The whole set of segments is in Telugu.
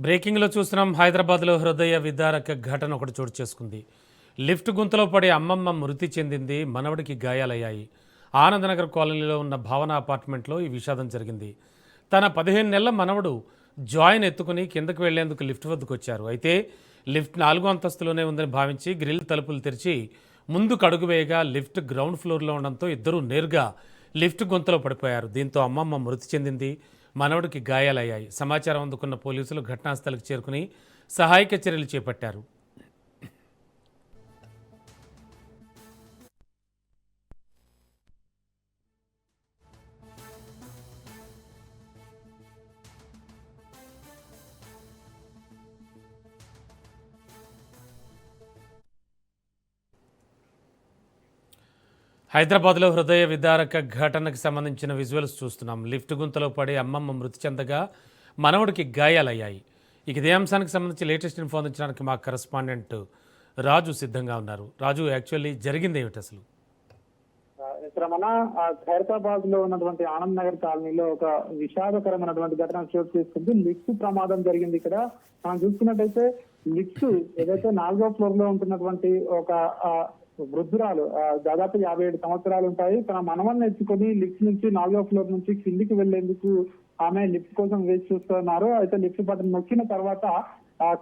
బ్రేకింగ్లో చూస్తున్నాం. హైదరాబాద్లో హృదయ విదారక ఘటన ఒకటి చోటు చేసుకుంది. లిఫ్ట్ గుంతలో పడి అమ్మమ్మ మృతి చెందింది. మనవడికి గాయాలయ్యాయి. ఆనందనగర్ కాలనీలో ఉన్న భావన అపార్ట్మెంట్లో ఈ విషాదం జరిగింది. తన 15 నెలల మనవడు జాయిన్ ఎత్తుకుని కిందకు వెళ్లేందుకు లిఫ్ట్ వద్దకు వచ్చారు. అయితే లిఫ్ట్ 4వ అంతస్తులోనే ఉందని భావించి గ్రిల్ తలుపులు తెరిచి ముందుకు అడుగు వేయగా లిఫ్ట్ గ్రౌండ్ ఫ్లోర్లో ఉండడంతో ఇద్దరూ నేరుగా లిఫ్ట్ గుంతలో పడిపోయారు. దీంతో అమ్మమ్మ మృతి చెందింది. మనవడికి గాయాలయ్యాయి. సమాచారం అందుకున్న పోలీసులు ఘటనాస్థలికి చేరుకుని సహాయక చర్యలు చేపట్టారు. హైదరాబాద్లో హృదయ విదారక ఘటనకు సంబంధించిన విజువల్స్ చూస్తున్నాం. లిఫ్ట్ గుంతలో పడి అమ్మమ్మ మృతి చెందగా మనవడికి గాయాలయ్యాయి. ఇక ఇదే అంశానికి సంబంధించి లేటెస్ట్ ఇన్ఫో అందించడానికి మా కరెస్పాండెంట్ రాజు సిద్ధంగా ఉన్నారు. రాజు, యాక్చువల్లీ జరిగింది ఏమిటి అసలు? రమణ, ఖైరతాబాద్ లో ఉన్నటువంటి ఆనంద్ నగర్ కాలనీలో ఒక విషాదకరమైనటువంటి ఘటన చోటు చేసుకుంది. లిఫ్ట్ ప్రమాదం జరిగింది. ఇక్కడ మనం చూసుకున్నట్టయితే లిఫ్ట్ ఏదైతే 4వ ఫ్లోర్ లో ఉంటున్నటువంటి ఒక వృద్ధురాలు, దాదాపు 57 సంవత్సరాలు ఉంటాయి. తన మనవన్ని ఎత్తుకొని లిఫ్ట్ నుంచి 4వ ఫ్లోర్ నుంచి కిందికి వెళ్లేందుకు ఆమె లిఫ్ట్ కోసం వేచి చూస్తున్నారు. అయితే లిఫ్ట్ బటన్ నొక్కిన తర్వాత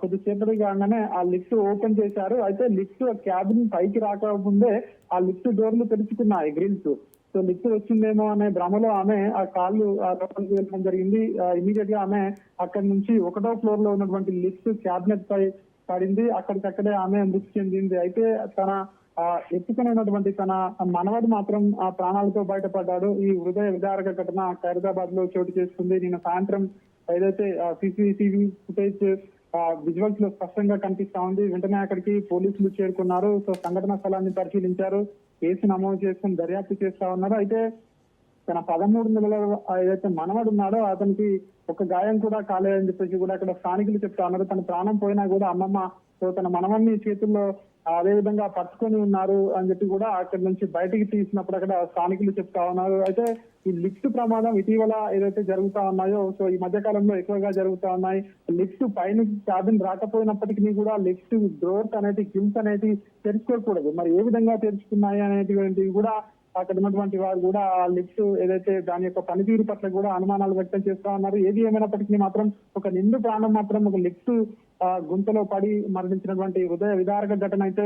కొద్దిసేపటి కాగానే ఆ లిఫ్ట్ ఓపెన్ చేశారు. అయితే లిఫ్ట్ క్యాబిన్ పైకి రాకముందే ఆ లిఫ్ట్ డోర్లు తెరుచుకున్నాయి, గ్రిల్స్. సో లిఫ్ట్ వచ్చిందేమో అనే భ్రమలో ఆమె ఆ కాళ్ళు లోపలికి వెళ్ళడం జరిగింది. ఇమీడియట్ గా ఆమె అక్కడి నుంచి 1వ ఫ్లోర్ లో ఉన్నటువంటి లిఫ్ట్ క్యాబినెట్ పై పడింది. అక్కడికక్కడే ఆమె మృతి చెందింది. అయితే తన ఎత్తుకుని ఉన్నటువంటి తన మనవడు మాత్రం ఆ ప్రాణాలతో బయటపడ్డాడు. ఈ హృదయ విదారక ఘటన ఖైరతాబాద్ లో చోటు చేసుకుంది. నిన్న సాయంత్రం ఏదైతే సీసీటీవీ ఫుటేజ్ విజువల్స్ లో స్పష్టంగా కనిపిస్తా ఉంది. వెంటనే అక్కడికి పోలీసులు చేరుకున్నారు. సో సంఘటన స్థలాన్ని పరిశీలించారు, కేసు నమోదు చేసుకుని దర్యాప్తు చేస్తా ఉన్నారు. అయితే తన 13 నెలల ఏదైతే మనవడు ఉన్నాడో అతనికి ఒక గాయం కూడా కాలేదని చెప్పేసి కూడా అక్కడ స్థానికులు చెప్తా ఉన్నారు. తన ప్రాణం పోయినా కూడా అమ్మమ్మ తన మనవన్ని చేతుల్లో అదే విధంగా పట్టుకొని ఉన్నారు అని చెప్పి కూడా అక్కడి నుంచి బయటికి తీసినప్పుడు అక్కడ స్థానికులు చెప్తా ఉన్నారు. అయితే ఈ లిఫ్ట్ ప్రమాదం ఇటీవల ఏదైతే జరుగుతా ఉన్నాయో, సో ఈ మధ్య కాలంలో ఎక్కువగా జరుగుతా ఉన్నాయి. లిఫ్ట్ పైన క్యాబిన్ రాకపోయినప్పటికీ కూడా లిఫ్ట్ డోర్స్ అనేది గిల్స్ అనేది తెరుచుకోకూడదు. మరి ఏ విధంగా తెరుచుకున్నాయి అనేటువంటివి కూడా అక్కడ ఉన్నటువంటి వారు కూడా ఆ లిఫ్ట్ ఏదైతే దాని యొక్క పనితీరు పట్ల కూడా అనుమానాలు వ్యక్తం చేస్తా ఉన్నారు. ఏది ఏమైనప్పటికీ మాత్రం ఒక నిండు ప్రాణం మాత్రం ఒక లిఫ్ట్ గుంతలో పడి మరణించినటువంటి హృదయ విదారక ఘటన అయితే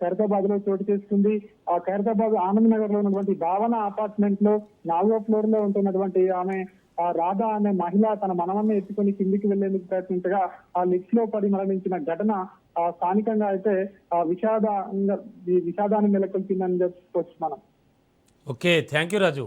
ఖైరతాబాద్ లో చోటు చేసుకుంది. ఆ ఖైరతాబాద్ ఆనంద్ నగర్ లో ఉన్నటువంటి భావన అపార్ట్మెంట్ లో 4వ ఫ్లోర్ లో ఉంటున్నటువంటి ఆమె రాధా అనే మహిళ తన మనవన్ని ఎత్తుకొని కిందికి వెళ్లేందుకు ప్రయత్నించగా ఆ లిఫ్ట్ లో పడి మరణించిన ఘటన స్థానికంగా అయితే విషాదాన్ని నెలకొల్పిందని చెప్పుకోవచ్చు మనం. Okay, thank you Raju.